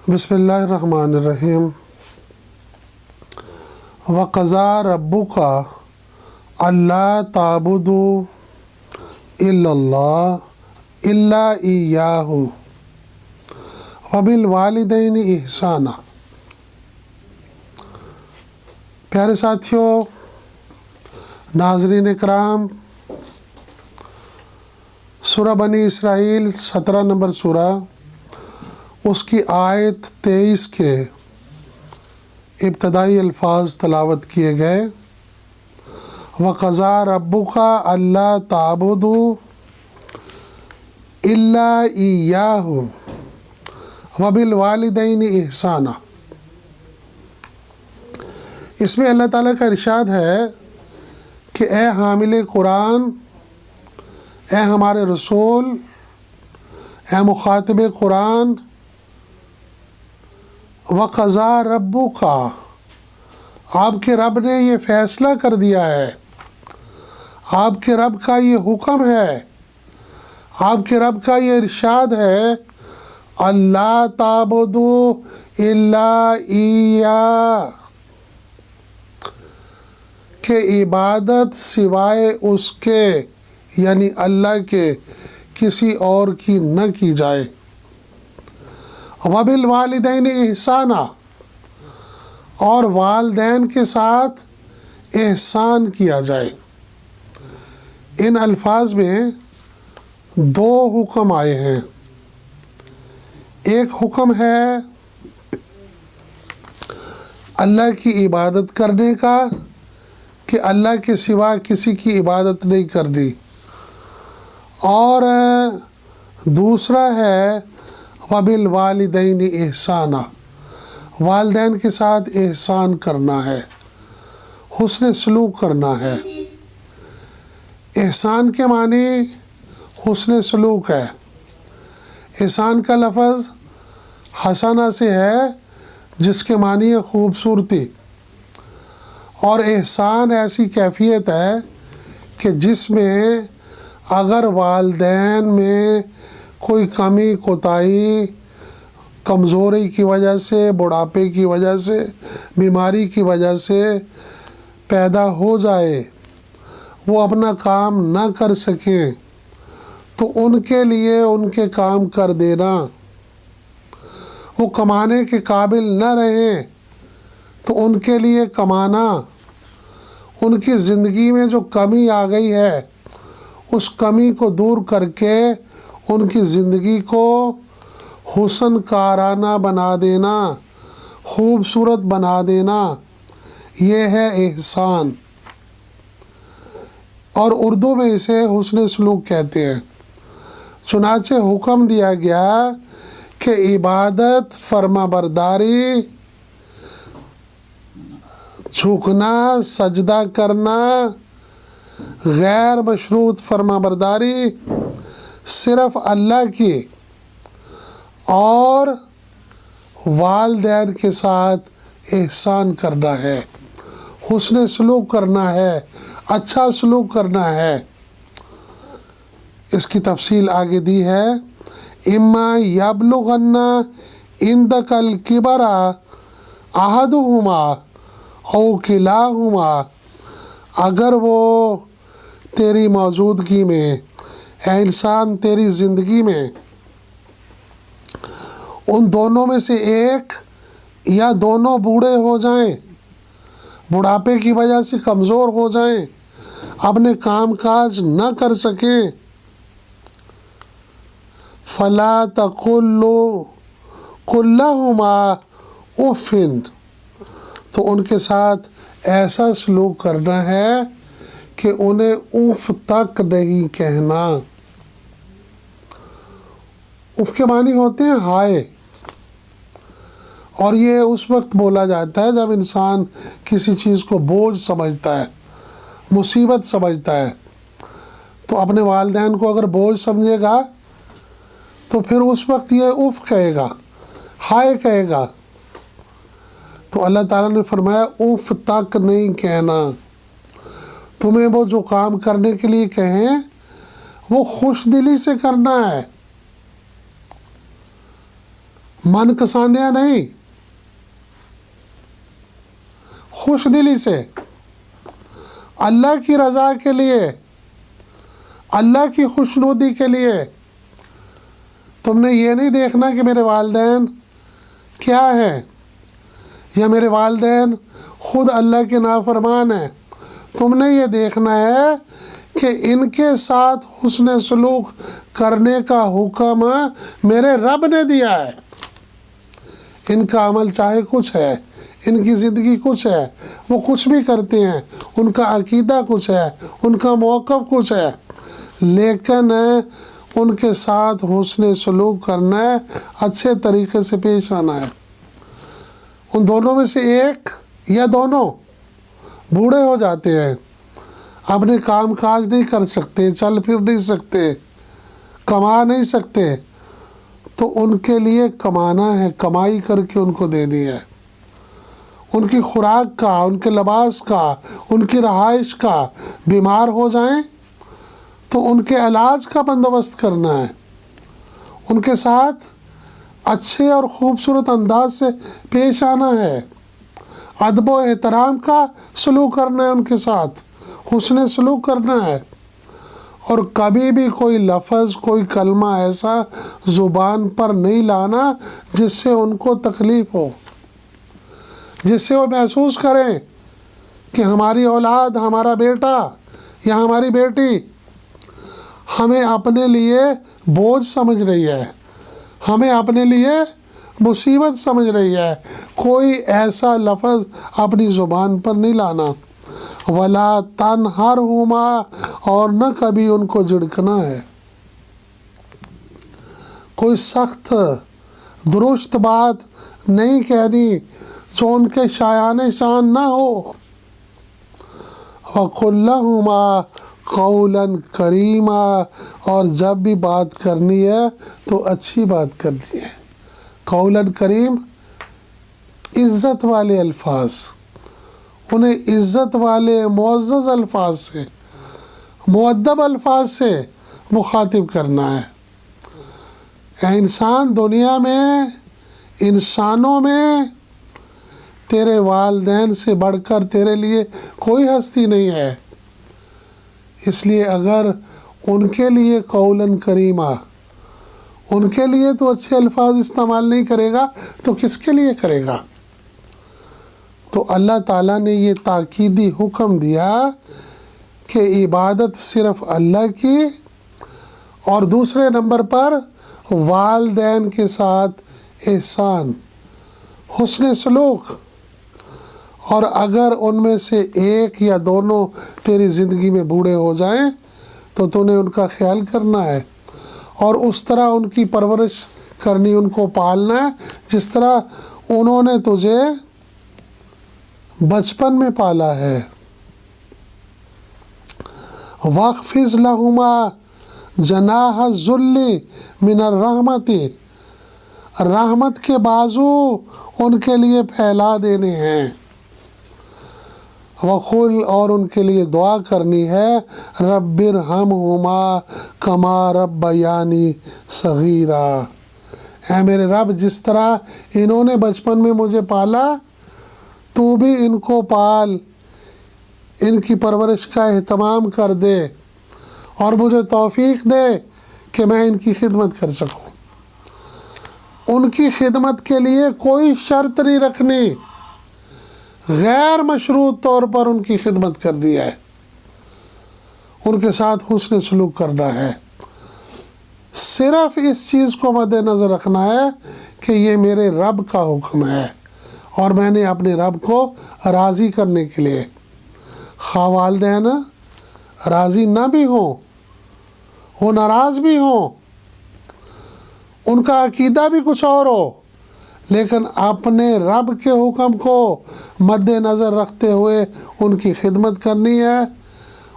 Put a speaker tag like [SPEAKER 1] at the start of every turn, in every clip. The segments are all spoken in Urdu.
[SPEAKER 1] بسم اللہ الرحمن الرحیم۔ وَقَضَىٰ رَبُّكَ أَلَّا تَعْبُدُوا إِلَّا اللَّهَ إِلَّا إِيَّاهُ وَبِالْوَالِدَيْنِ إِحْسَانًا۔ پیارے ساتھیوں، ناظرین اکرام، سورہ بنی اسرائیل 17 نمبر سورہ، اس کی آیت 23 کے ابتدائی الفاظ تلاوت کیے گئے۔ وَقَضَىٰ رَبُّكَ أَلَّا تَعْبُدُوا إِلَّا إِيَّاهُ وَبِالْوَالِدَيْنِ إِحْسَانًا۔ اس میں اللہ تعالیٰ کا ارشاد ہے کہ اے حامل قرآن، اے ہمارے رسول، اے مخاطب قرآن، وَقَضَىٰ رَبُّكَ، آپ کے رب نے یہ فیصلہ کر دیا ہے، آپ کے رب کا یہ حکم ہے، آپ کے رب کا یہ ارشاد ہے، اللہ تعبدوا الا ایاہ، کہ عبادت سوائے اس کے یعنی اللہ کے کسی اور کی نہ کی جائے۔ وَبِالْوَالِدَيْنِ إِحْسَانًا، اور والدین کے ساتھ احسان کیا جائے۔ ان الفاظ میں دو حکم آئے ہیں۔ ایک حکم ہے اللہ کی عبادت کرنے کا کہ اللہ کے سوا کسی کی عبادت نہیں کرنی، اور دوسرا ہے وَبِالْوَالِدَيْنِ إِحْسَانًا، والدین کے ساتھ احسان کرنا ہے، حسن سلوک کرنا ہے۔ احسان کے معنی حسن سلوک ہے۔ احسان کا لفظ حسنہ سے ہے، جس کے معنی ہے خوبصورتی، اور احسان ایسی کیفیت ہے کہ جس میں اگر والدین میں کوئی کمی کوتاہی، کمزوری کی وجہ سے، بڑھاپے کی وجہ سے، بیماری کی وجہ سے پیدا ہو جائے، وہ اپنا کام نہ کر سکیں، تو ان کے لیے ان کے کام کر دینا۔ وہ کمانے کے قابل نہ رہیں تو ان کے لیے کمانا، ان کی زندگی میں جو کمی آ گئی ہے اس کمی کو دور کر کے ان کی زندگی کو حسن کارانہ بنا دینا، خوبصورت بنا دینا، یہ ہے احسان، اور اردو میں اسے حسن سلوک کہتے ہیں۔ چنانچہ حکم دیا گیا کہ عبادت، فرما برداری، جھکنا، سجدہ کرنا، غیر مشروط فرما برداری صرف اللہ کی، اور والدین کے ساتھ احسان کرنا ہے، حسن سلوک کرنا ہے، اچھا سلوک کرنا ہے۔ اس کی تفصیل آگے دی ہے، اما یبلغن عندک الکبر احدہما او کلاہما، اگر وہ تیری موجودگی میں، اے انسان تیری زندگی میں ان دونوں میں سے ایک یا دونوں بوڑھے ہو جائیں، بڑھاپے کی وجہ سے کمزور ہو جائیں، اپنے کام کاج نہ کر سکیں، فَلَا تَقُلْ لَهُمَا اُفٍّ، تو ان کے ساتھ ایسا سلوک کرنا ہے کہ انہیں اف تک نہیں کہنا۔ اف کے معنی ہوتے ہیں ہائے، اور یہ اس وقت بولا جاتا ہے جب انسان کسی چیز کو بوجھ سمجھتا ہے، مصیبت سمجھتا ہے، تو اپنے والدین کو اگر بوجھ سمجھے گا تو پھر اس وقت یہ اف کہے گا، ہائے کہے گا۔ تو اللہ تعالیٰ نے فرمایا اف تک نہیں کہنا، تمہیں وہ جو کام کرنے کے لیے کہیں وہ خوش دلی سے کرنا ہے، من کساندیاں نہیں، خوش دلی سے، اللہ کی رضا کے لیے، اللہ کی خوشنودی کے لیے۔ تم نے یہ نہیں دیکھنا کہ میرے والدین کیا ہے، یا میرے والدین خود اللہ کے نافرمان ہیں۔ تم نے یہ دیکھنا ہے کہ ان کے ساتھ حسن سلوک کرنے کا حکم میرے رب نے دیا ہے۔ ان کا عمل چاہے کچھ ہے، ان کی زندگی کچھ ہے، وہ کچھ بھی کرتے ہیں، ان کا عقیدہ کچھ ہے، ان کا موقف کچھ ہے، لیکن ان کے ساتھ حسن سلوک کرنا ہے، اچھے طریقے سے پیش آنا ہے۔ ان دونوں میں سے ایک یا دونوں بوڑھے ہو جاتے ہیں، اپنے کام کاج نہیں کر سکتے، چل پھر نہیں سکتے، کما نہیں سکتے، تو ان کے لیے کمانا ہے، کمائی کر کے ان کو دینی ہے۔ ان کی خوراک کا، ان کے لباس کا، ان کی رہائش کا، بیمار ہو جائیں تو ان کے علاج کا بندوبست کرنا ہے، ان کے ساتھ اچھے اور خوبصورت انداز سے پیش آنا ہے، ادب و احترام کا سلوک کرنا ہے، ان کے ساتھ حسن سلوک کرنا ہے، اور کبھی بھی کوئی لفظ، کوئی کلمہ ایسا زبان پر نہیں لانا جس سے ان کو تکلیف ہو، جس سے وہ محسوس کریں کہ ہماری اولاد، ہمارا بیٹا یا ہماری بیٹی ہمیں اپنے لیے بوجھ سمجھ رہی ہے، ہمیں اپنے لیے مصیبت سمجھ رہی ہے۔ کوئی ایسا لفظ اپنی زبان پر نہیں لانا۔ وَلَا تَنْهَرْهُمَا، اور نہ کبھی ان کو جھڑکنا ہے، کوئی سخت درست بات نہیں کہنی جو ان کے شایان شان نہ ہو۔ وَقُلْ لَهُمَا قَوْلًا كَرِيمًا، اور جب بھی بات کرنی ہے تو اچھی بات کرنی ہے۔ قولاً کریم، عزت والے الفاظ، انہیں عزت والے معزز الفاظ سے، مؤدب الفاظ سے مخاطب کرنا ہے۔ اے انسان، دنیا میں، انسانوں میں تیرے والدین سے بڑھ کر تیرے لیے کوئی ہستی نہیں ہے، اس لیے اگر ان کے لیے قولاً کریمہ، ان کے لیے تو اچھے الفاظ استعمال نہیں کرے گا تو کس کے لیے کرے گا؟ تو اللہ تعالیٰ نے یہ تاکیدی حکم دیا کہ عبادت صرف اللہ کی، اور دوسرے نمبر پر والدین کے ساتھ احسان، حسن سلوک، اور اگر ان میں سے ایک یا دونوں تیری زندگی میں بوڑھے ہو جائیں تو تو نے ان کا خیال کرنا ہے، اور اس طرح ان کی پرورش کرنی، ان کو پالنا ہے جس طرح انہوں نے تجھے بچپن میں پالا ہے۔ وَاخْفِضْ لَهُمَا جَنَاحَ الذُّلِّ مِنَ الرَّحْمَةِ، رحمت کے بازو ان کے لیے پھیلا دینے ہیں۔ وَقُلْ، اور ان کے لیے دعا کرنی ہے، رَبِّ ارْحَمْهُمَا كَمَا رَبَّيَانِي صَغِيرًا، اے میرے رب، جس طرح انہوں نے بچپن میں مجھے پالا، تو بھی ان کو پال، ان کی پرورش کا اہتمام کر دے، اور مجھے توفیق دے کہ میں ان کی خدمت کر سکوں۔ ان کی خدمت کے لیے کوئی شرط نہیں رکھنی، غیر مشروط طور پر ان کی خدمت کرنی ہے، ان کے ساتھ حسن سلوک کرنا ہے۔ صرف اس چیز کو مد نظر رکھنا ہے کہ یہ میرے رب کا حکم ہے، اور میں نے اپنے رب کو راضی کرنے کے لیے، خواہ والدین راضی نہ بھی ہوں، وہ ناراض بھی ہوں، ان کا عقیدہ بھی کچھ اور ہو، لیکن اپنے رب کے حکم کو مد نظر رکھتے ہوئے ان کی خدمت کرنی ہے،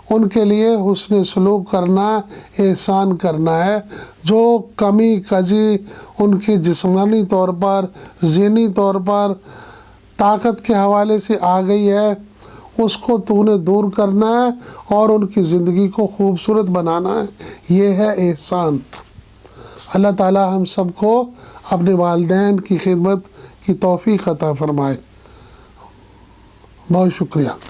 [SPEAKER 1] ان کے لیے حسن سلوک کرنا، احسان کرنا ہے۔ جو کمی کجی ان کی جسمانی طور پر، ذہنی طور پر، طاقت کے حوالے سے آ گئی ہے، اس کو تو نے دور کرنا ہے اور ان کی زندگی کو خوبصورت بنانا ہے۔ یہ ہے احسان۔ اللہ تعالی ہم سب کو اپنے والدین کی خدمت کی توفیق عطا فرمائے. بہت شکریہ.